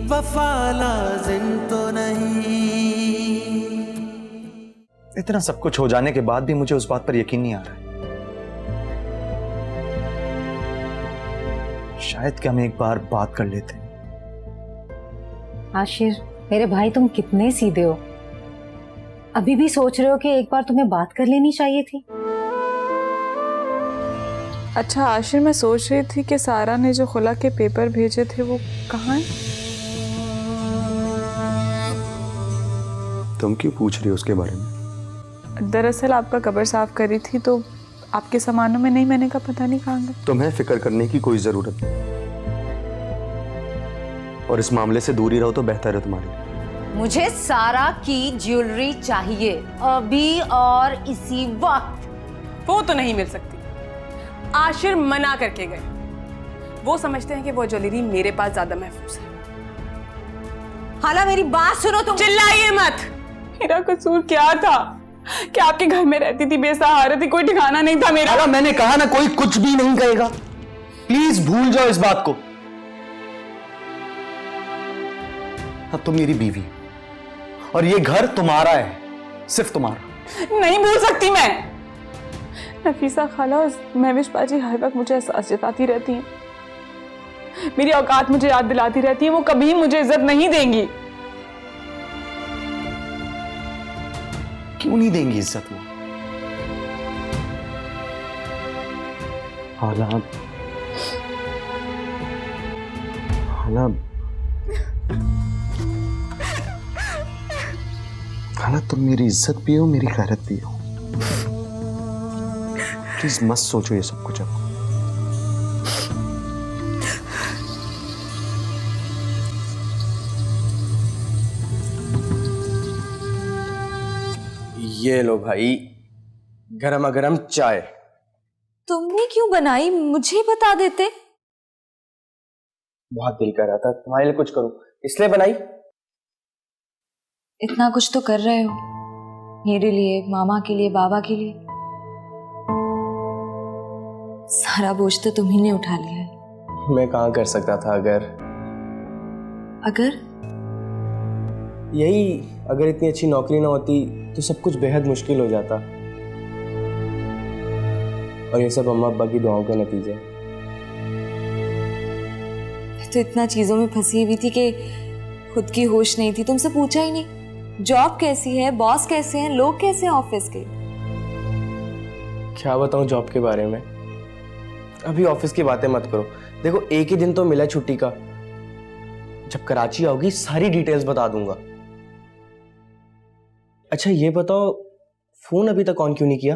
वफा लाजिम तो नहीं। इतना सब कुछ हो जाने के बाद भी मुझे उस बात पर यकीन नहीं आ रहा है। शायद कि हम एक बार बात कर लेते हैं। आशिर मेरे भाई, तुम कितने सीधे हो। अभी भी सोच रहे हो कि एक बार तुम्हें बात कर लेनी चाहिए थी। अच्छा आशिर, मैं सोच रही थी कि सारा ने जो खुला के पेपर भेजे थे वो कहाँ हैं? तुम क्यों पूछ रही हो उसके बारे में? दरअसल आपका कब्र साफ करी थी तो आपके सामानों में नहीं, मैंने कहा पता नहीं कहाँ गए। तुम्हें फिक्र करने की कोई जरूरत नहीं, और इस मामले से दूर ही रहो तो बेहतर है तुम्हारे लिए। मुझे सारा की ज्वेलरी चाहिए अभी और इसी वक्त। वो तो नहीं मिल सकती, आशिर मना करके गए। वो समझते हैं कि वो ज्वेलरी मेरे पास ज्यादा महफूज है। हाला मेरी बात सुनो तुम। चिल्लाइए मत। मेरा कसूर क्या था कि आपके घर में रहती थी, बेसहारा थी, कोई ठिकाना नहीं था मेरा। मैंने कहा ना, कोई कुछ भी नहीं कहेगा। प्लीज भूल जाओ इस बात को। अब तुम मेरी बीवी हो और ये घर तुम्हारा है, सिर्फ तुम्हारा। नहीं भूल सकती मैं। नफीसा खाला और महविश बाजी हर वक्त मुझे एहसास जताती रहती हैं, मेरी औकात मुझे याद दिलाती रहती है। वो कभी मुझे इज्जत नहीं देंगी। क्यों नहीं देंगी इज्जत वो? हालात तुम मेरी इज्जत भी हो, मेरी खैरत भी हो। प्लीज मत सोचो ये सब कुछ अब। ये लो भाई, गरमा गरम चाय। तुमने क्यों बनाई, मुझे बता देते। बहुत दिल कर रहा था तुम्हारे लिए कुछ करूं, इसलिए बनाई। इतना कुछ तो कर रहे हो मेरे लिए, मामा के लिए, बाबा के लिए। सारा बोझ तो तुम्ही ने उठा लिया है। मैं कहाँ कर सकता था अगर यही, अगर इतनी अच्छी नौकरी ना होती तो सब कुछ बेहद मुश्किल हो जाता। और ये सब अम्मा अब्बा की दुआओं का नतीजा है। तो इतना चीजों में फंसी हुई थी कि खुद की होश नहीं थी। तुमसे पूछा ही नहीं जॉब कैसी है, बॉस कैसे हैं, लोग कैसे हैं ऑफिस के। क्या बताऊं जॉब के बारे में। अभी ऑफिस की बातें मत करो। देखो एक ही दिन तो मिला छुट्टी का, जब कराची आओगी सारी डिटेल्स बता दूंगा। अच्छा ये बताओ, फोन अभी तक ऑन क्यों नहीं किया?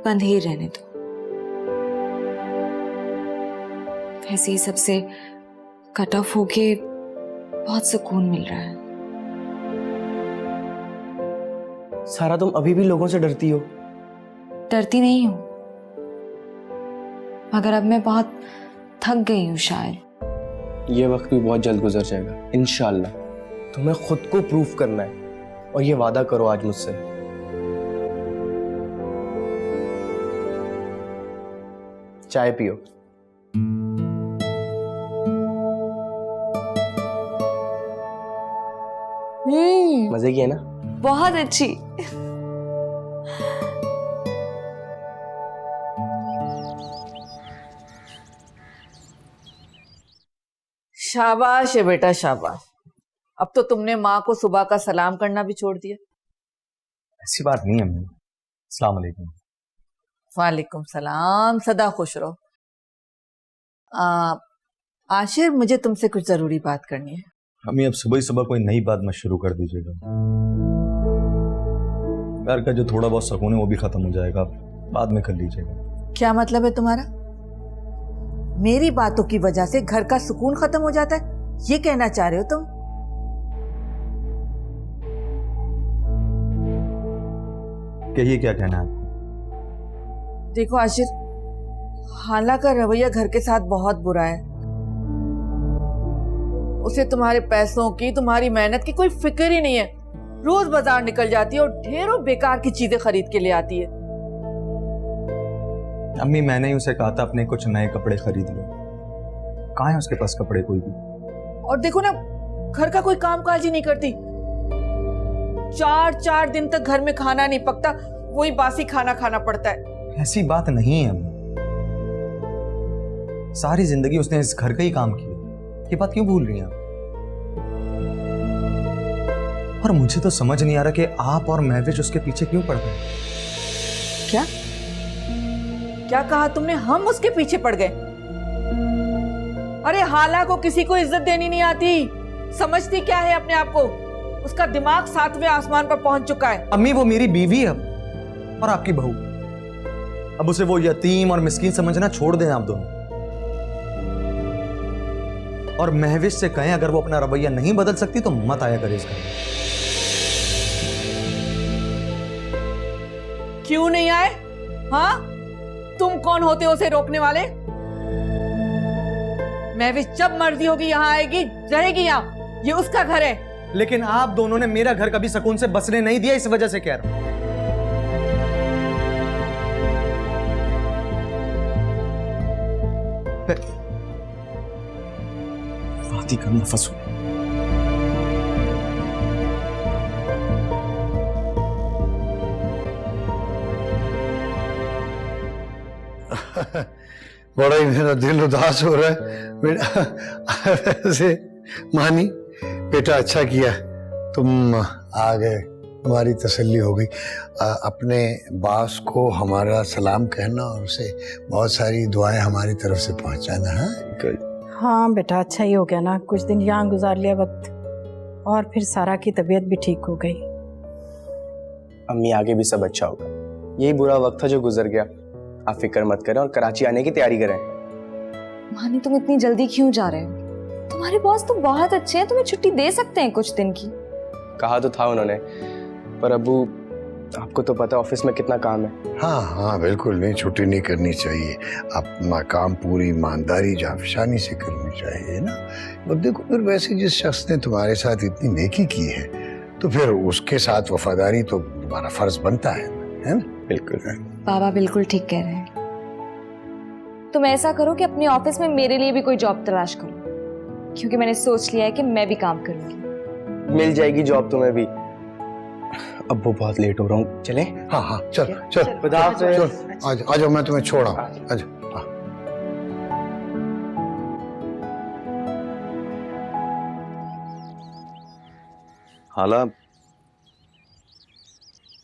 बंद ही रहने दो। वैसे ही सबसे कट ऑफ होके बहुत सुकून मिल रहा है। सारा तुम अभी भी लोगों से डरती हो? डरती नहीं हूं, मगर अब मैं बहुत थक गई हूं शायद। ये वक्त भी बहुत जल्द गुजर जाएगा इंशाल्लाह। तुम्हें खुद को प्रूफ करना है और ये वादा करो आज मुझसे। चाय पियो। मजे की है ना? बहुत अच्छी। शाबाश है बेटा, शाबाश। अब तो तुमने माँ को सुबह का सलाम करना भी छोड़ दिया। ऐसी बात नहीं है अम्मी। अस्सलाम वालेकुम। वालेकुम सलाम, सदा खुश रहो। आशिर, मुझे तुमसे कुछ जरूरी बात करनी है। अम्मी अब सुबह ही सुबह कोई नई बात मत शुरू कर दीजिएगा। घर का जो थोड़ा बहुत सुकून है वो भी खत्म हो जाएगा, बाद में कर लीजिएगा। क्या मतलब है तुम्हारा? मेरी बातों की वजह से घर का सुकून खत्म हो जाता है, ये कहना चाह रहे हो तुम? कहिए क्या कहना है आपको? देखो आशिर, हाला का रवैया घर के साथ बहुत बुरा है। उसे तुम्हारे पैसों की, तुम्हारी मेहनत की कोई फिक्र ही नहीं है। रोज बाजार निकल जाती है और ढेरों बेकार की चीजें खरीद के ले आती है। अम्मी, मैंने ही उसे कहा था अपने कुछ नए कपड़े खरीद लो। कहाँ है उसके पास कपड़े कोई भी? और देखो ना, घर का कोई काम काज ही नहीं करती। 4 दिन तक घर में खाना नहीं पकता, वही बासी खाना खाना पड़ता है। ऐसी बात नहीं है अम्मी, सारी जिंदगी उसने इस घर का ही काम किया। ये बात क्यों भूल रही हैं आप? और मुझे तो समझ नहीं आ रहा कि आप और महविश उसके पीछे क्यों पड़ गए। क्या क्या कहा तुमने? हम उसके पीछे पड़ गए? अरे हाला को किसी को इज्जत देनी नहीं आती। समझती क्या है अपने आप को? उसका दिमाग 7वें आसमान पर पहुंच चुका है। अम्मी, वो मेरी बीवी है और आपकी बहू। अब उसे वो यतीम और मिस्कीन समझना छोड़ दें आप दोनों। और महविश से कहें अगर वो अपना रवैया नहीं बदल सकती तो मत आया करे इस घर में। क्यों नहीं आए? हाँ, तुम कौन होते हो उसे रोकने वाले? महविश जब मर्जी होगी यहाँ आएगी, रहेगी यहाँ। ये उसका घर है। लेकिन आप दोनों ने मेरा घर कभी सुकून से बसने नहीं दिया, इस वजह से कह रहा हूं। फाती का नफस हो। बड़ा ही मेरा दिल उदास हो रहा है बेटा। वैसे मानी बेटा, अच्छा किया तुम आ गए, हमारी तसल्ली हो गई। अपने बास को हमारा सलाम कहना और उसे बहुत सारी दुआएं हमारी तरफ से पहुंचाना। हाँ बेटा, अच्छा ही हो गया ना, कुछ दिन यहाँ गुजार लिया वक्त, और फिर सारा की तबीयत भी ठीक हो गई। अम्मी, आगे भी सब अच्छा होगा। यही बुरा वक्त था जो गुजर गया। आप फिक्र मत करें और कराची आने की तैयारी करें। मानी, तुम इतनी जल्दी क्यों जा रहे हो? तुम्हारे बॉस तो बहुत अच्छे हैं, तुम्हें छुट्टी दे सकते हैं कुछ दिन की। कहा तो था उन्होंने, पर अबू आपको तो पता है ऑफिस में कितना काम है। हाँ हाँ बिल्कुल नहीं, छुट्टी नहीं करनी चाहिए। अपना काम पूरी ईमानदारी जाफशानी से करनी चाहिए ना। और देखो फिर वैसे जिस शख्स ने तुम्हारे साथ इतनी नेकी की है तो फिर उसके साथ वफादारी तो तुम्हारा फर्ज बनता है ना? बिल्कुल बाबा बिल्कुल ठीक कह रहे हैं। तुम ऐसा करो कि अपने ऑफिस में मेरे लिए भी कोई जॉब तलाश करो, क्योंकि मैंने सोच लिया है कि मैं भी काम करूंगी। मिल जाएगी जॉब तुम्हें भी। अब वो बहुत लेट हो रहा हूँ, चले? हाँ हाँ चल चल, खुदा हाफिज़। चल आ जाओ, मैं तुम्हें छोड़ आऊं। आ जाओ। हाला,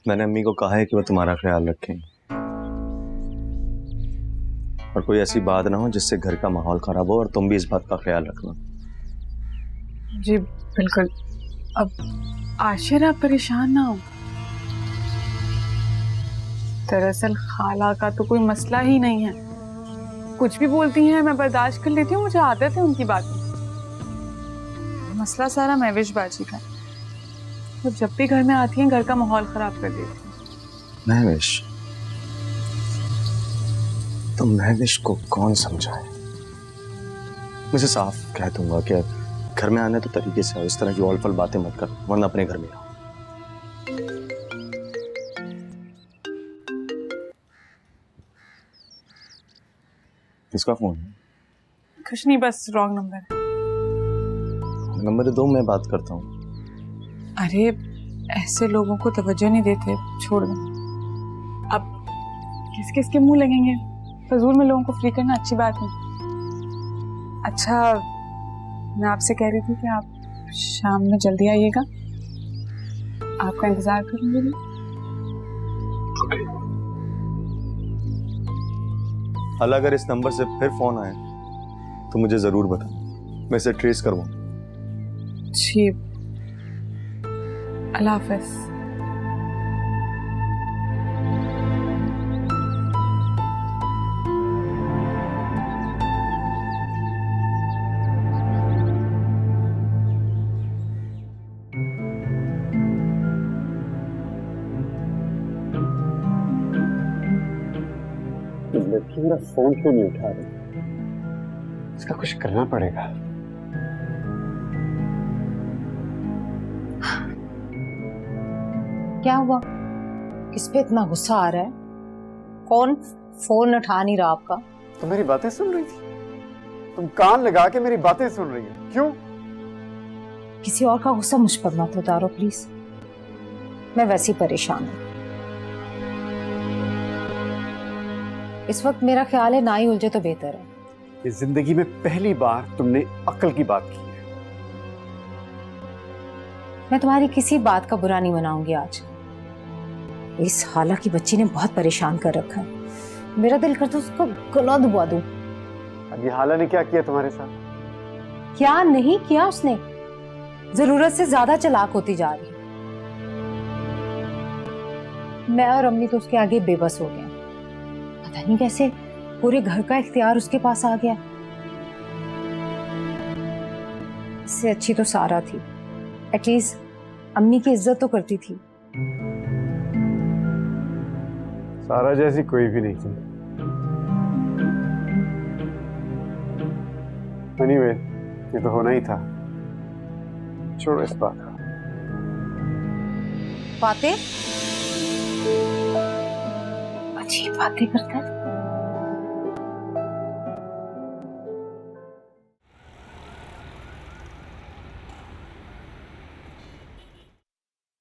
मैंने अम्मी को कहा है कि वो तुम्हारा ख्याल रखें और कोई ऐसी बात ना हो जिससे घर का माहौल खराब हो, और तुम भी इस बात का ख्याल रखना। जी बिल्कुल। अब आशिर, आप परेशान ना हो। दरअसल खाला का तो कोई मसला ही नहीं है, कुछ भी बोलती हैं मैं बर्दाश्त कर लेती हूँ, मुझे आदत है उनकी बातों। मसला सारा महविश बाजी का, तो जब भी घर में आती हैं घर का माहौल खराब कर देती हैं। महविश, तो महविश को कौन समझाए? मुझे साफ कह दूंगा कि घर में आने तो तरीके से, इस तरह की औल-फल बातें मत कर, वरना अपने घर में रहो। किसका फोन है? कुछ नहीं, बस रॉन्ग नंबर है। नंबर दो, मैं बात करता हूँ। अरे ऐसे लोगों को तवज्जो नहीं देते, छोड़ दो। अब किस किस के मुंह लगेंगे? फजूल में लोगों को फ्री करना अच्छी बात नहीं। अच्छा, मैं आपसे कह रही थी कि आप शाम में जल्दी आइएगा, आपका इंतजार करूंगी मैं। हाल, अगर इस नंबर से फिर फोन आए तो मुझे जरूर बता, मैं इसे ट्रेस करवाऊँ। जी, अल्लाह हाफ़िज़। लड़की मेरा फोन क्यों नहीं उठा रही? इसका कुछ करना पड़ेगा। क्या हुआ? किस पे इतना गुस्सा आ रहा है? कौन फोन उठा नहीं रहा आपका। तुम मेरी बातें सुन रही थी? तुम कान लगा के मेरी बातें सुन रही हो, क्यों? किसी और का गुस्सा मुझ पर मत उतारो प्लीज, मैं वैसे ही परेशान हूँ। इस वक्त मेरा ख्याल है ना ही उलझे तो बेहतर है। ये जिंदगी में पहली बार तुमने अक्ल की बात की है। मैं तुम्हारी किसी बात का बुरा नहीं मनाऊंगी आज। इस हाला की बच्ची ने बहुत परेशान कर रखा है, मेरा दिल करता उसका गला दबा दूं। अब ये हाला ने क्या किया तुम्हारे साथ? क्या नहीं किया उसने, जरूरत से ज्यादा चालाक होती जा रही है। मैं और अम्मी तो उसके आगे बेबस हो गए, पता नहीं कैसे पूरे घर का इख्तियार उसके पास आ गया। इससे अच्छी तो सारा थी, एटलीस्ट अम्मी की इज्जत तो करती थी। सारा जैसी कोई भी नहीं थी। एनीवे, ये तो होना ही था, छोड़ो इस बात का। बातें अजीब बातें करता है।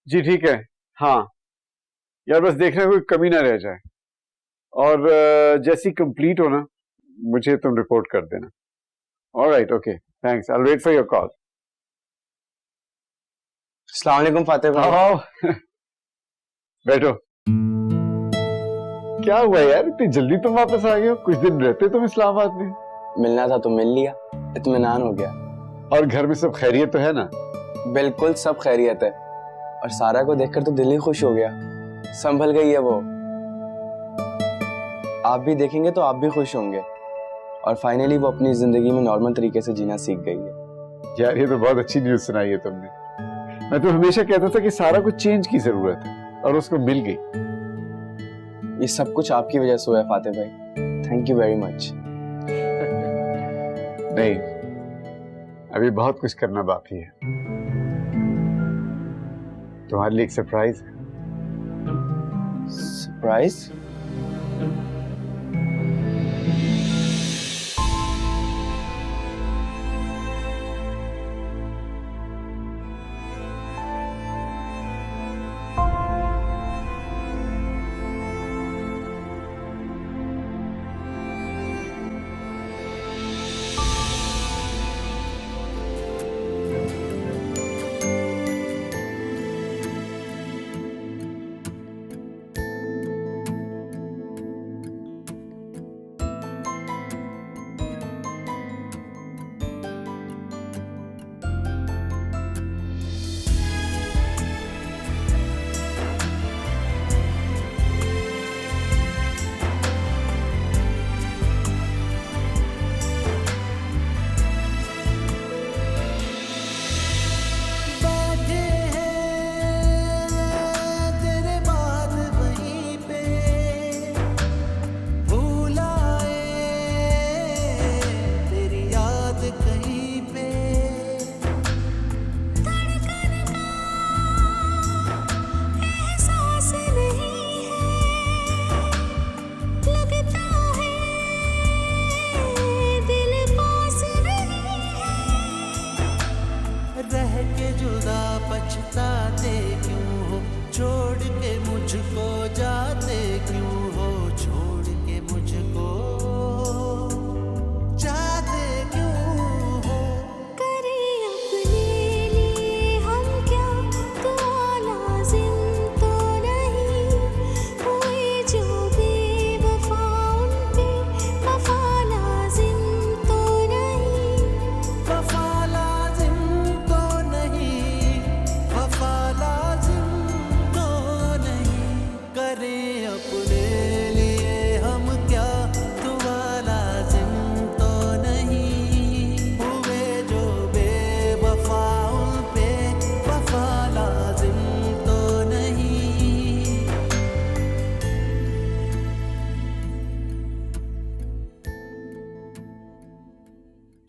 जी ठीक है, हाँ यार, बस देखना कोई कमी ना रह जाए, और जैसी कंप्लीट हो ना मुझे तुम रिपोर्ट कर देना। Alright, okay, thanks, I will wait for your call. अस्सलाम वालेकुम फातिह भाई। आओ बैठो। क्या हुआ यार, इतनी जल्दी तुम वापस आ गए हो? कुछ दिन रहते तुम इस्लामाबाद में। मिलना था तो मिल लिया, इत्मीनान हो गया। और घर में सब खैरियत तो है ना? बिल्कुल सब खैरियत है, और सारा को देखकर तो दिल ही खुश हो गया, संभल गई है वो। आप भी देखेंगे तो आप भी खुश होंगे, और फाइनली वो अपनी जिंदगी में नॉर्मल तरीके से जीना सीख गई है। यार ये तो बहुत अच्छी न्यूज सुनाई है तुमने। मैं तो हमेशा कहता था कि सारा को चेंज की जरूरत है, और उसको मिल गई। ये सब कुछ आपकी वजह से हुआ है फातिह भाई, थैंक यू वेरी मच। नहीं, अभी बहुत कुछ करना बाकी है। तुम्हारे लिए एक सरप्राइज है। सरप्राइज?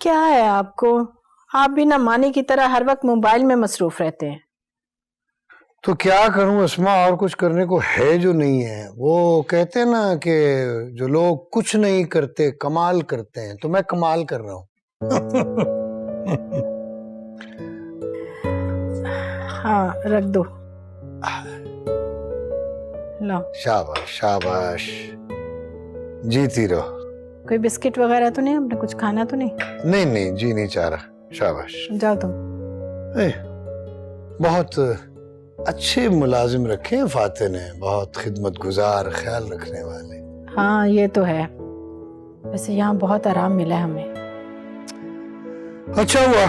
क्या है आपको? आप भी ना मानी की तरह हर वक्त मोबाइल में मसरूफ रहते हैं। तो क्या करूं अस्मा, और कुछ करने को है जो नहीं है। वो कहते हैं ना कि जो लोग कुछ नहीं करते कमाल करते हैं, तो मैं कमाल कर रहा हूं। हाँ रख दो। लो शाबाश शाबाश, जीती रहो। कोई बिस्किट वगैरह तो नहीं, आपने कुछ खाना तो नहीं? नहीं नहीं, जी नहीं चाह रहा। शाबाश। जाओ तुम। बहुत अच्छे मुलाजिम रखे हैं फाते ने, बहुत खिदमत गुजार, ख्याल रखने वाले। हाँ ये तो है, वैसे यहाँ बहुत आराम मिला है हमें। अच्छा हुआ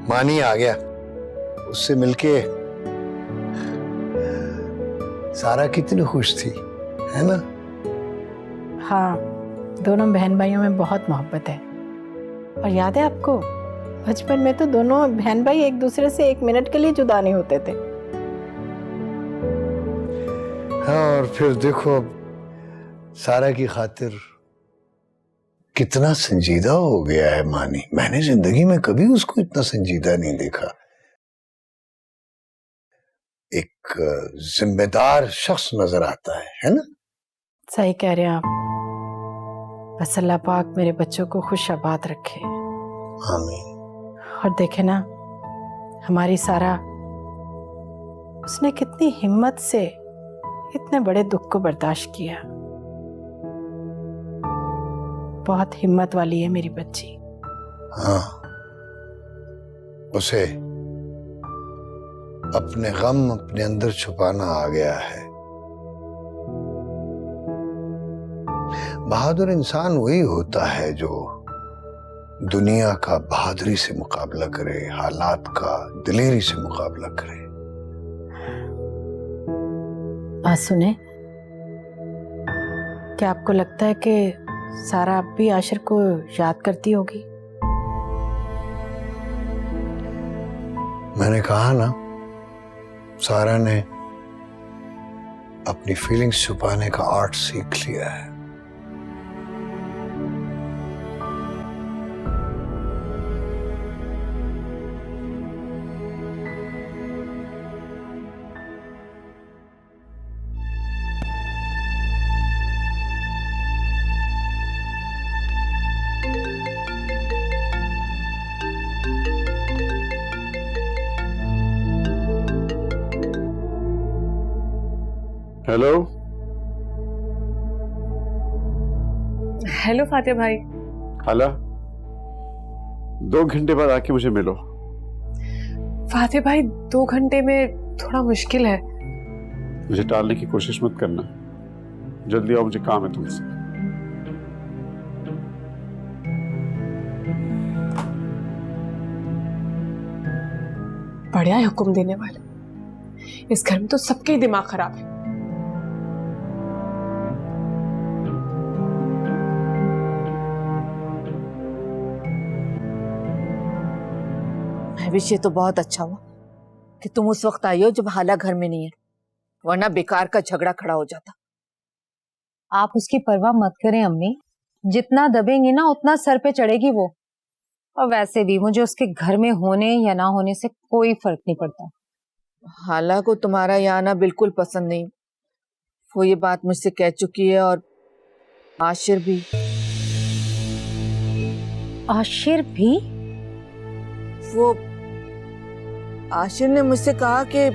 मानी आ गया, उससे मिलके सारा कितनी खुश थी, है ना? हाँ, दोनों बहन भाइयों में बहुत मोहब्बत है। और याद है आपको, बचपन में तो दोनों बहन भाई एक दूसरे से 1 मिनट के लिए जुदा नहीं होते थे। हाँ, और फिर देखो अब सारा की खातिर कितना संजीदा हो गया है मानी। मैंने जिंदगी में कभी उसको इतना संजीदा नहीं देखा। एक जिम्मेदार शख्स नजर आता है ना? सही कह रहे हैं आप। बस अल्लाह पाक मेरे बच्चों को खुश आबाद रखे। आमीन। और देखे ना हमारी सारा, उसने कितनी हिम्मत से इतने बड़े दुख को बर्दाश्त किया। बहुत हिम्मत वाली है मेरी बच्ची। हाँ, उसे अपने गम अपने अंदर छुपाना आ गया है। बहादुर इंसान वही होता है जो दुनिया का बहादुरी से मुकाबला करे, हालात का दिलेरी से मुकाबला करे। बात सुने, क्या आपको लगता है कि सारा अब भी आशिर को याद करती होगी? मैंने कहा ना, सारा ने अपनी फीलिंग्स छुपाने का आर्ट सीख लिया है। हेलो हेलो फातिहा भाई। हाला, 2 घंटे बाद आके मुझे मिलो। फातिहा भाई 2 घंटे में थोड़ा मुश्किल है। मुझे टालने की कोशिश मत करना, जल्दी आओ, मुझे काम है तुमसे। बढ़िया है हुक्म देने वाले, इस घर में तो सबके ही दिमाग खराब है। महविश, ये तो बहुत अच्छा हुआ कि तुम उस वक्त आई हो जब हाला घर में नहीं है, वरना बेकार का झगड़ा खड़ा हो जाता। आप उसकी परवाह मत करें अम्मी, जितना दबेंगे ना उतना सर पे चढ़ेगी वो। और वैसे भी मुझे उसके घर में होने या ना होने से कोई फर्क नहीं पड़ता। हाला को तुम्हारा यहाँ आना बिल्कुल पसंद नहीं, वो ये बात मुझसे कह चुकी है। और आशिर भी। आशिर भी? वो आशिर ने मुझसे कहा कि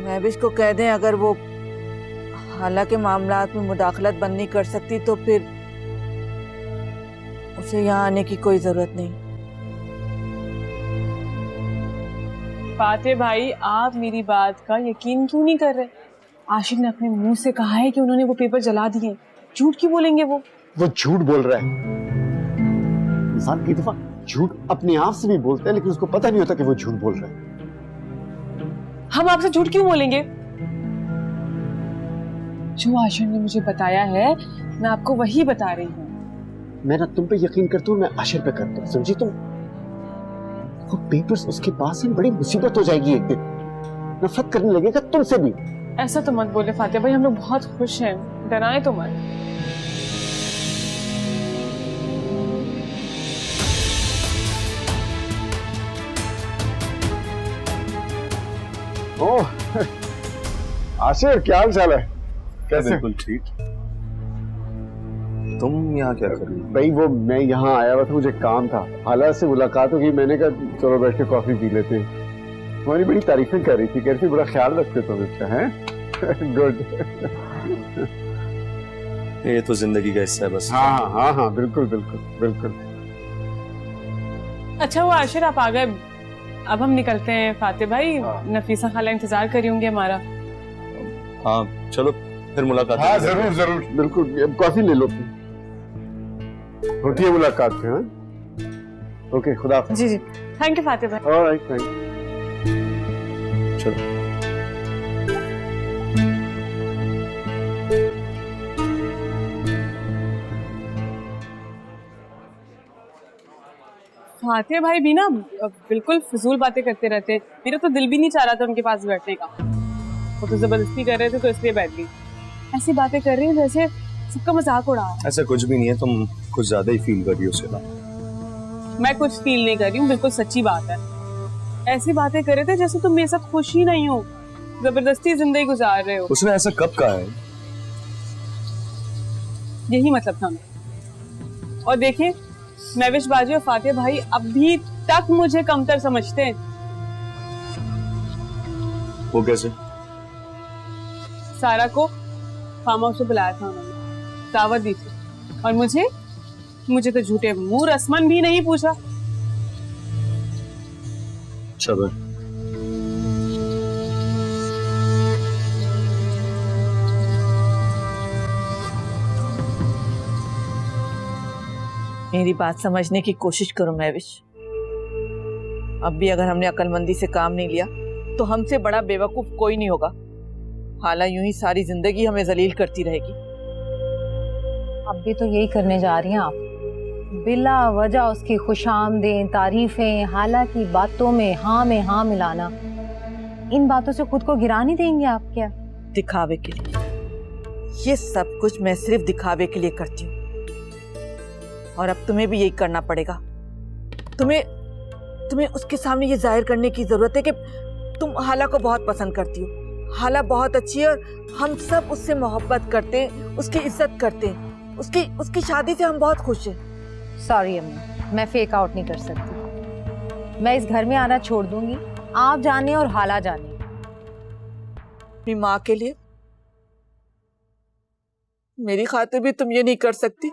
महविश को कह दें अगर वो हाला के मामलात में मुदाखलत बंद नहीं कर सकती तो फिर उसे यहाँ आने की कोई जरूरत नहीं। फातिहा भाई, आप मेरी बात का यकीन क्यों नहीं कर रहे? आशिक ने अपने मुंह से कहा है कि उन्होंने वो पेपर जला दिए। झूठ क्यों बोलेंगे वो झूठ बोल रहा है। इंसान की दफा झूठ अपने आप से भी बोलता है, लेकिन उसको पता नहीं होता कि वो झूठ बोल रहा है। हम आपसे झूठ क्यों बोलेंगे? जो आशिर ने मुझे बताया है मैं आपको वही बता रही हूँ। मैं ना तुम पे यकीन करता हूँ, मैं आशिर पे करता हूँ, समझी तुम? वो पेपर्स उसके पास है, बड़ी मुसीबत हो जाएगी एक दिन, नफरत करने लगेगा तुमसे भी। ऐसा तो मत बोले फातिहा भाई, हम लोग बहुत खुश हैं, डराए तो मत। ओह आशिर, क्या हाल चाल है? कैसे? बिल्कुल ठीक। तुम यहाँ क्या कर रही हो? भाई वो मैं यहाँ आया हुआ था, मुझे काम था, हाला से मुलाकात होगी, मैंने कहा चलो बैठ के कॉफी पी लेते हैं। तुम्हारी बड़ी तारीफें कर रही थी, कह रही थी बड़ा ख्याल रखते तुम इसका, हैं? गुड। ये तो जिंदगी का हिस्सा है बस। हाँ हाँ हाँ, बिल्कुल बिल्कुल बिल्कुल। अच्छा हुआ आशिर आप आ गए, अब हम निकलते हैं। फातिह भाई, नफीसा खाला इंतजार कर रही होंगी हमारा। हाँ चलो फिर मुलाकात हाँ होगी। जरूर जरूर, बिल्कुल। अब कॉफी ले लो, होती है मुलाकात फिर। हाँ ओके, खुदा हाफिज़। जी जी, थैंक यू फातिह भाई। Alright, thank you. चलो फातिह भाई भी ना बिल्कुल फजूल बातें करते रहते हैं, मेरा तो दिल भी नहीं चाह रहा था उनके पास बैठने का। वो तो जबरदस्ती कर रहे थे तो इसलिए बैठ गई। ऐसी बातें कर रही है जैसे सबका मजाक उड़ा रहा है। ऐसा कुछ भी नहीं है, तुम कुछ ज्यादा ही फील कर रही हो उसके बाद। मैं कुछ फील नहीं कर रही हूँ, बिल्कुल सच्ची बात है। ऐसी बातें कर रहे थे जैसे तुम मेरे साथ खुश ही नहीं हो, जबरदस्ती जिंदगी गुजार रहे हो। उसने ऐसा कब कहा है? यही मतलब था मेरा। और देखिए, महविश बाजी और फातिह भाई अभी तक मुझे कमतर समझते हैं। वो कैसे? सारा को फार्म हाउस से बुलाया था उन्होंने, दावत दी थी, और मुझे तो झूठे मुंह रस्मन भी नहीं पूछा। चलो मेरी बात समझने की कोशिश करो महविश। अब भी अगर हमने अक्लमंदी से काम नहीं लिया तो हमसे बड़ा बेवकूफ कोई नहीं होगा। हाला यूं ही सारी जिंदगी हमें जलील करती रहेगी। अब भी तो यही करने जा रही हैं आप, बिला वजह उसकी खुशामदें, तारीफें, हाला की बातों में हाँ मिलाना। इन बातों से खुद को गिरा नहीं देंगे आप क्या? दिखावे के लिए, ये सब कुछ मैं सिर्फ दिखावे के लिए करती हूँ, और अब तुम्हें भी यही करना पड़ेगा। तुम्हें उसके सामने ये जाहिर करने की जरूरत है कि तुम हाला को बहुत पसंद करती हो। हाला बहुत अच्छी है और हम सब उससे मोहब्बत करते हैं, उसकी इज्जत करते हैं। उसकी शादी से हम बहुत खुश हैं। सॉरी अम्मी, मैं फेक आउट नहीं कर सकती। मैं इस घर में आना छोड़ दूंगी, आप जाने और हाला जाने। अपनी माँ के लिए, मेरी खातिर भी तुम ये नहीं कर सकती?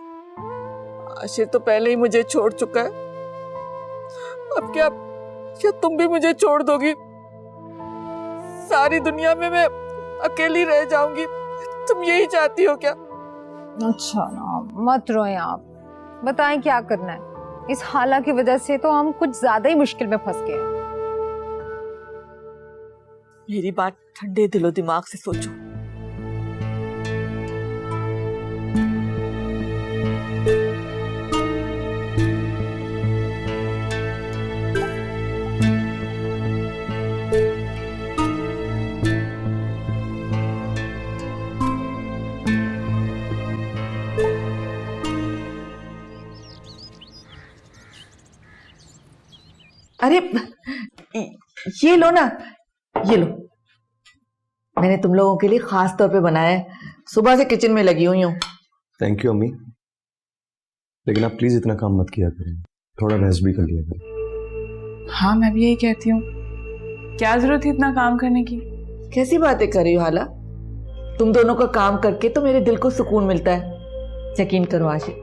आशिर तो पहले ही मुझे छोड़ चुका है, अब क्या तुम भी मुझे छोड़ दोगी? सारी दुनिया में मैं अकेली रह जाऊंगी, तुम यही चाहती हो क्या? अच्छा ना, मत रोएं आप, बताएं क्या करना है। इस हाला की वजह से तो हम कुछ ज्यादा ही मुश्किल में फंस गए। मेरी बात ठंडे दिलो दिमाग से सोचो। अरे ये लो ना, ये लो, मैंने तुम लोगों के लिए खास तौर पे बनाया है। सुबह से किचन में लगी हुई हूँ। थैंक यू अम्मी, लेकिन आप प्लीज इतना काम मत किया करें, थोड़ा रेस्ट भी कर लिया करें। हाँ मैं भी यही कहती हूँ, क्या जरूरत है इतना काम करने की? कैसी बातें कर रही हो हाला? तुम दोनों का काम करके तो मेरे दिल को सुकून मिलता है। यकीन करो आशिक,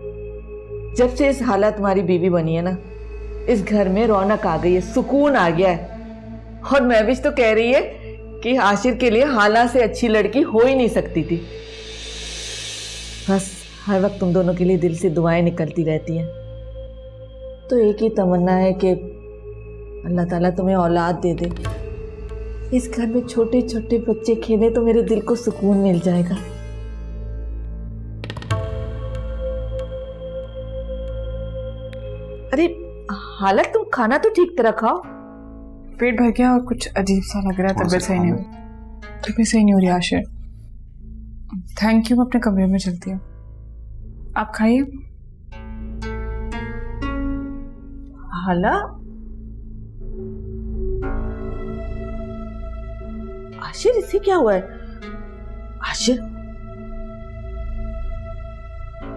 जब से इस हाला तुम्हारी बीवी बनी है ना, इस घर में रौनक आ गई है, सुकून आ गया है। और महविश तो कह रही है कि आशिर के लिए हाला से अच्छी लड़की हो ही नहीं सकती थी। बस हर वक्त तुम दोनों के लिए दिल से दुआएं निकलती रहती हैं। तो एक ही तमन्ना है कि अल्लाह ताला तुम्हें औलाद दे दे, इस घर में छोटे छोटे बच्चे खेले तो मेरे दिल को सुकून मिल जाएगा। अरे हालत, तुम खाना तो ठीक तरह खाओ। पेट भर गया और कुछ अजीब सा लग रहा है, तबीयत सही नहीं हो रही। तबीयत सही नहीं हो रही आशिर। थैंक यू, मैं अपने कमरे में चलती हूँ, आप खाइए। हाला, आशिर इसे क्या हुआ है? आशिर,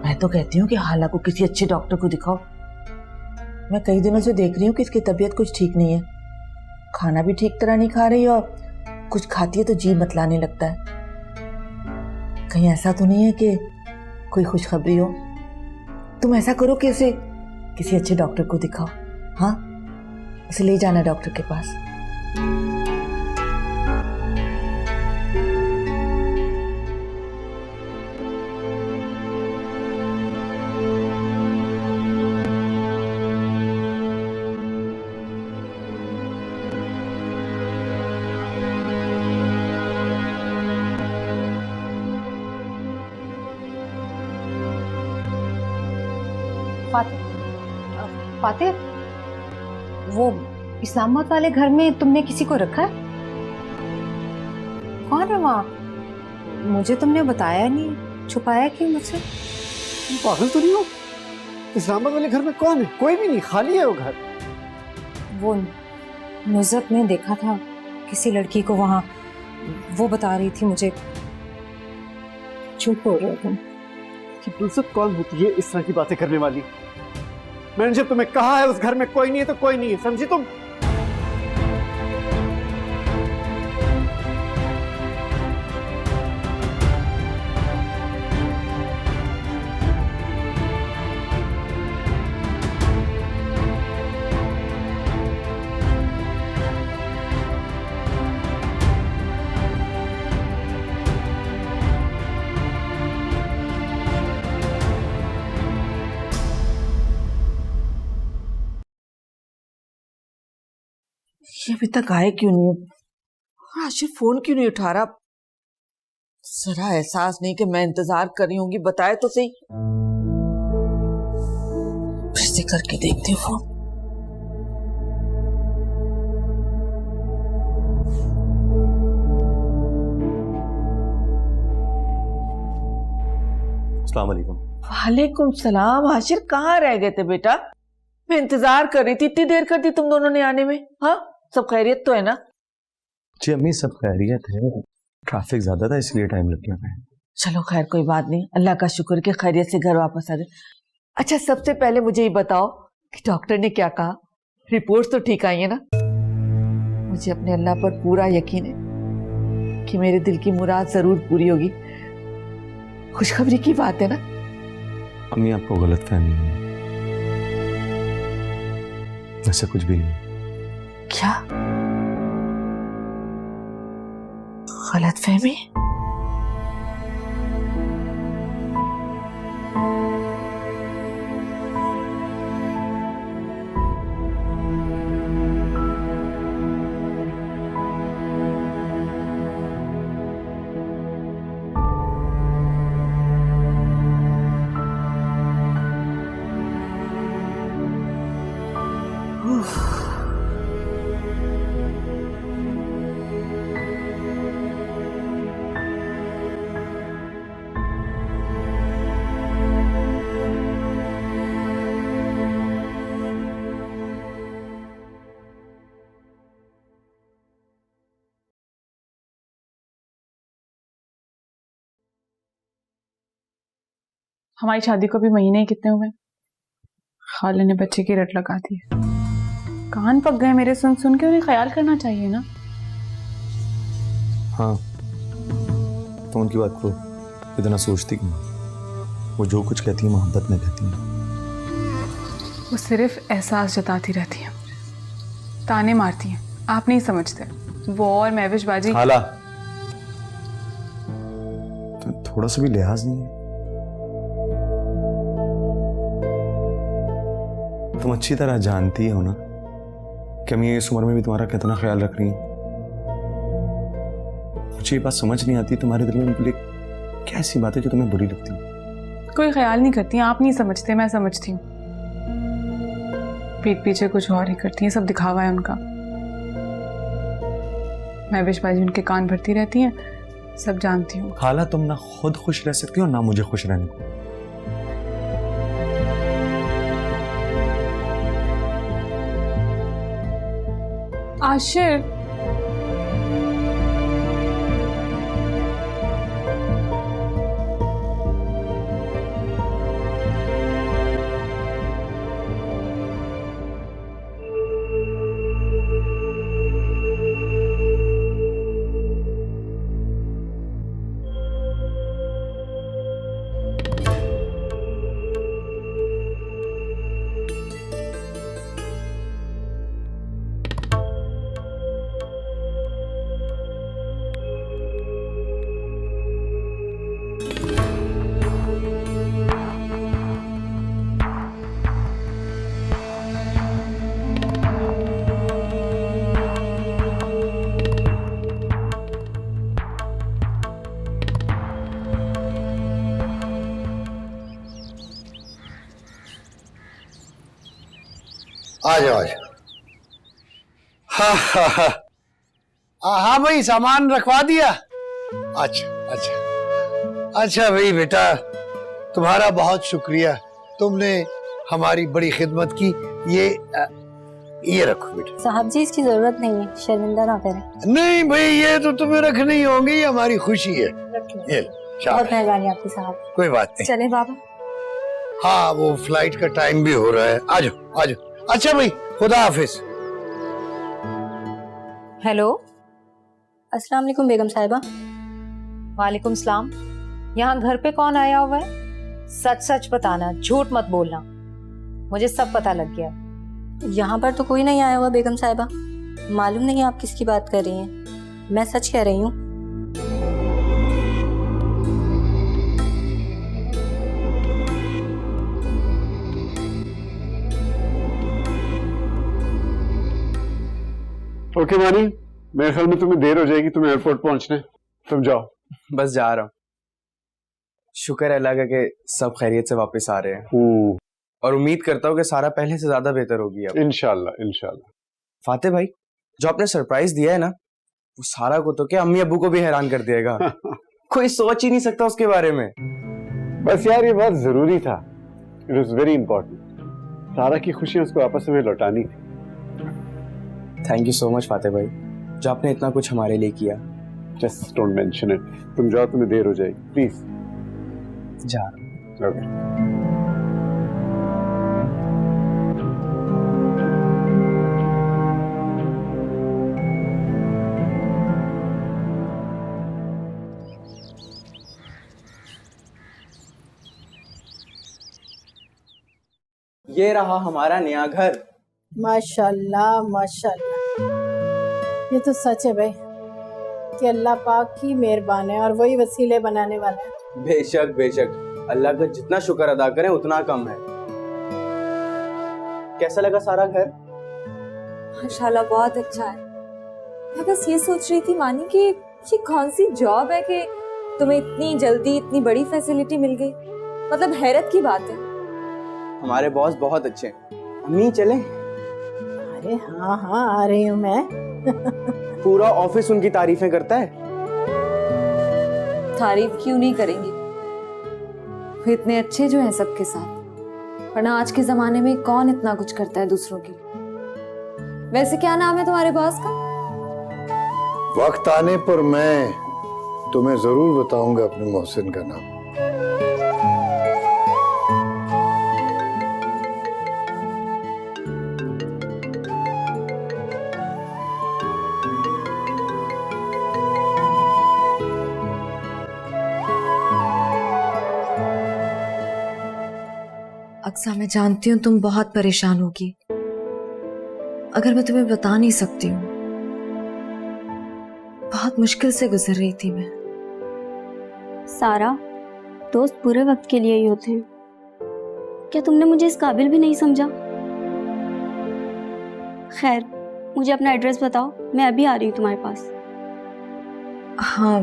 मैं तो कहती हूँ कि हाला को किसी अच्छे डॉक्टर को दिखाओ। मैं कई दिनों से देख रही हूँ कि इसकी तबीयत कुछ ठीक नहीं है, खाना भी ठीक तरह नहीं खा रही और कुछ खाती है तो जी मतलाने लगता है। कहीं ऐसा तो नहीं है कि कोई खुशखबरी हो? तुम ऐसा करो कि उसे किसी अच्छे डॉक्टर को दिखाओ। हाँ, उसे ले जाना डॉक्टर के पास। फातिह, वो इस्लामाबाद वाले घर में तुमने किसी को रखा है? कौन है वहाँ? मुझे तुमने बताया नहीं, छुपाया क्यों मुझसे? पागल तो नहीं हो? इस्लामाबाद वाले घर में कौन है? कोई भी नहीं, खाली है वो घर। वो नुज़रत ने देखा था किसी लड़की को वहाँ, वो बता रही थी मुझे। चुप हो रहे तुम। कि नुज़रत कौन होती है इस तरह की बातें करने वाली? मैंने जब तुम्हें कहा है उस घर में कोई नहीं है तो कोई नहीं है, समझी तुम? ये अभी तक आए क्यों नहीं है? आशिर फोन क्यों नहीं उठा रहा? जरा एहसास नहीं कि मैं इंतजार कर रही होंगी, बताए तो सही। फिर से करके देखती हूँ फोन। अस्सलाम वालेकुम। वालेकुम सलाम। आशिर कहाँ रह गए थे बेटा? मैं इंतजार कर रही थी, इतनी देर कर दी तुम दोनों ने आने में। हाँ, सब खैरियत तो है ना? जी अम्मी, सब खैरियत है, ट्रैफिक ज्यादा था इसलिए टाइम लग गया। चलो खैर, कोई बात नहीं, अल्लाह का शुक्र कि खैरियत से घर वापस आ गए। अच्छा, सबसे पहले मुझे ये बताओ कि डॉक्टर ने क्या कहा? रिपोर्ट्स तो ठीक आई है ना? मुझे अपने अल्लाह पर पूरा यकीन है कि मेरे दिल की मुराद जरूर पूरी होगी। खुशखबरी की बात है ना? अम्मी, आपको गलतफहमी है, ऐसा कुछ भी नहीं। क्या गलतफहमी? हमारी शादी को भी महीने ही कितने हुए, खाले ने बच्चे की रट लगा दी है। कान पक गए मेरे सुन सुन के, उन्हें ख्याल करना चाहिए ना। हाँ, तो उनकी बात को इतना सोचती क्यों? वो जो कुछ कहती है मोहब्बत में कहती है। वो सिर्फ एहसास जताती रहती हैं, ताने मारती हैं, आप नहीं समझते। वो और महविश बाजी। खाला, तो थोड़ा सा भी लिहाज नहीं है? तुम अच्छी तरह जानती हो ना कि हम ये इस उम्र में भी तुम्हारा कितना ख्याल रख रही हैं। मुझे ये बात समझ नहीं आती, तुम्हारे दिल में उनके लिए क्या ऐसी बात है जो तुम्हें बुरी लगती है? कोई ख्याल नहीं करती हैं, आप नहीं समझते, मैं समझती हूँ। पीठ पीछे कुछ और ही करती हैं, सब दिखावा है उनका। महविश बाजी उनके कान भरती रहती हैं, सब जानती हूँ। खाला, तुम ना खुद खुश रह सकती हो ना मुझे खुश रहने को। आशिर, आ जाओ आ जाओ। हाँ भाई, सामान रखवा दिया। अच्छा अच्छा अच्छा भाई बेटा, तुम्हारा बहुत शुक्रिया, तुमने हमारी बड़ी खिदमत की। ये रखो बेटा। साहब जी इसकी जरूरत नहीं है, शर्मिंदा ना करें। नहीं भाई, ये तो तुम्हें रखनी ही होंगी, ये हमारी खुशी है। ये बहुत मेहरबानी आपकी साहब। कोई बात नहीं। चले बाबा। हाँ, वो फ्लाइट का टाइम भी हो रहा है। आ जाओ आ जाओ। अच्छा भाई, खुदा हाफिज। हेलो। अस्सलाम वालेकुम बेगम साहिबा। वालेकुम सलाम। यहाँ घर पे कौन आया हुआ है? सच सच बताना, झूठ मत बोलना, मुझे सब पता लग गया। यहाँ पर तो कोई नहीं आया हुआ बेगम साहिबा। मालूम नहीं आप किसकी बात कर रही हैं। मैं सच कह रही हूँ। ओके मानी, मेरे ख्याल में तुम्हें देर हो जाएगी, तुम्हें एयरपोर्ट पहुंचने, तुम जाओ। बस जा रहा हूँ। शुक्र है अल्लाह का कि सब खैरियत से वापस आ रहे हैं, और उम्मीद करता हूँ कि सारा पहले से ज्यादा बेहतर होगी अब। इंशाल्लाह इंशाल्लाह। फाते भाई, जो आपने सरप्राइज दिया है ना, वो सारा को तो क्या अम्मी अब्बू को भी हैरान कर देगा। कोई सोच ही नहीं सकता उसके बारे में। बस यार, ये बहुत जरूरी था। It was very important. सारा की खुशियां उसको आपस में लौटानी थी। थैंक यू सो मच फाते भाई, जो आपने इतना कुछ हमारे लिए किया। Just don't mention it. तुम जाओ, तुम्हें देर हो जाएगी, प्लीज। जा रहा हूं। ये रहा हमारा नया घर। माशाल्लाह माशाल्लाह, ये तो सच है भाई कि अल्लाह पाक की मेहरबान है और वही वसीले बनाने वाला है। बेशक बेशक, अल्लाह का जितना शुक्र अदा करें उतना कम है। कैसा लगा सारा घर? माशाल्लाह बहुत अच्छा है। मैं बस ये सोच रही थी मानी कि ये कौन सी जॉब है कि तुम्हें इतनी जल्दी इतनी बड़ी फैसिलिटी मिल गई। मतलब हैरत की बात है। हमारे बॉस बहुत अच्छे हैं। अम्मी चलें? अरे हाँ हाँ, आ रही हूँ मैं। पूरा ऑफिस उनकी तारीफें करता है। तारीफ क्यों नहीं करेंगे, वो इतने अच्छे जो हैं सबके साथ। वरना आज के जमाने में कौन इतना कुछ करता है दूसरों के लिए। वैसे क्या नाम है तुम्हारे बॉस का? वक्त आने पर मैं तुम्हें जरूर बताऊंगा अपने मोहसिन का नाम। अक्सा, मैं जानती हूँ तुम बहुत परेशान होगी, अगर मैं तुम्हें बता नहीं सकती हूँ। बहुत मुश्किल से गुजर रही थी मैं। सारा, दोस्त पूरे वक्त के लिए ही होते हैं। क्या तुमने मुझे इस काबिल भी नहीं समझा? खैर, मुझे अपना एड्रेस बताओ, मैं अभी आ रही हूँ तुम्हारे पास। हाँ,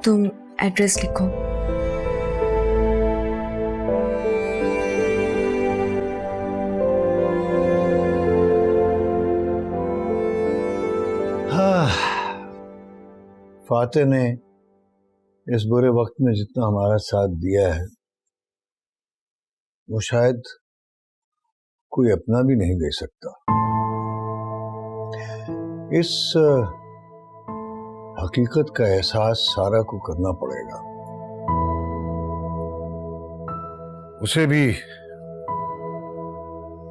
तुम एड्रेस लिखो। फाते ने इस बुरे वक्त में जितना हमारा साथ दिया है, वो शायद कोई अपना भी नहीं दे सकता। इस हकीकत का एहसास सारा को करना पड़ेगा। उसे भी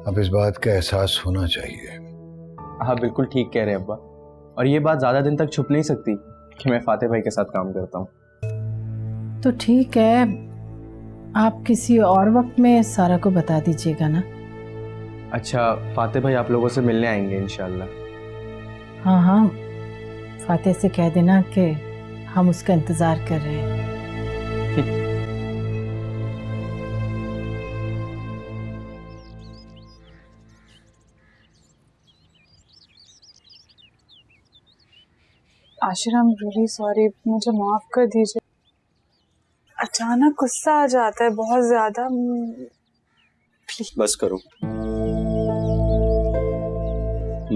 अब इस बात का एहसास होना चाहिए। हाँ बिल्कुल ठीक कह रहे हैं अब्बा, और ये बात ज्यादा दिन तक छुप नहीं सकती कि मैं फाते भाई के साथ काम करता हूँ। तो ठीक है, आप किसी और वक्त में सारा को बता दीजिएगा ना। अच्छा, फाते भाई आप लोगों से मिलने आएंगे इंशाल्लाह। हाँ हाँ, फाते से कह देना कि हम उसका इंतजार कर रहे हैं। Ashir, I am really sorry, मुझे माफ कर दीजिए। अचानक गुस्सा आ जाता है बहुत ज्यादा। बस करो।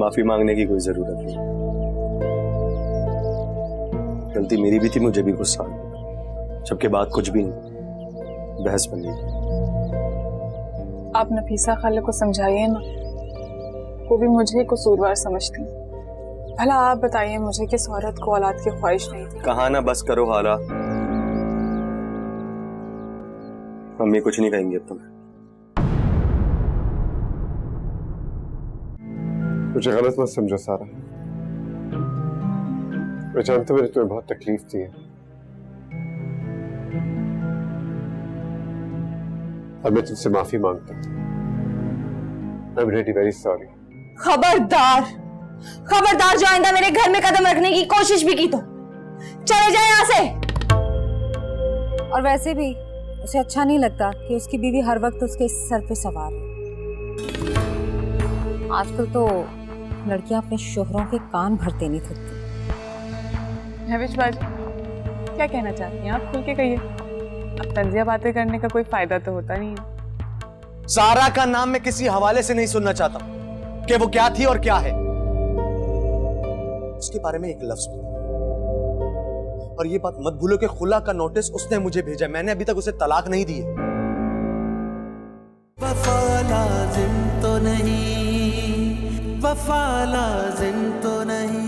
माफी मांगने की कोई जरूरत नहीं। गलती मेरी भी थी, मुझे भी गुस्सा आ गया, जबकि बात कुछ भी नहीं, बहस बन गई। आप नफीसा खाला को समझाइए ना, वो भी मुझे ही कसूरवार समझती हैं। भला आप बताइए मुझे कि इस औरत को औलाद की ख्वाहिश नहीं थी। कहा ना बस करो हाला, मम्मी कुछ नहीं कहेंगे अब तुम्हें। मुझे गलत मत समझो सारा, मैं जानता हूँ मैंने तुम्हें बहुत तकलीफ दी है, और मैं तुमसे माफी मांगता हूँ। I am really very sorry. खबरदार खबरदार, जो आइंदा मेरे घर में कदम रखने की कोशिश भी की तो चले जाए यहाँ से। और वैसे भी उसे अच्छा नहीं लगता कि उसकी बीवी हर वक्त उसके सर पे सवार है। आजकल तो लड़कियां अपने शोहरों के कान भरते नहीं थकती। महविश बाजी, क्या कहना चाहती हैं आप? खुल के कहिए। अब तंजिया बातें करने का कोई फायदा तो होता नहीं है। सारा का नाम मैं किसी हवाले से नहीं सुनना चाहता कि वो क्या थी और क्या है। उसके बारे में एक लफ्ज भी। और ये बात मत भूलो कि खुला का नोटिस उसने मुझे भेजा, मैंने अभी तक उसे तलाक नहीं दी है। वफा लाजिम तो नहीं, वफा लाजिम तो नहीं।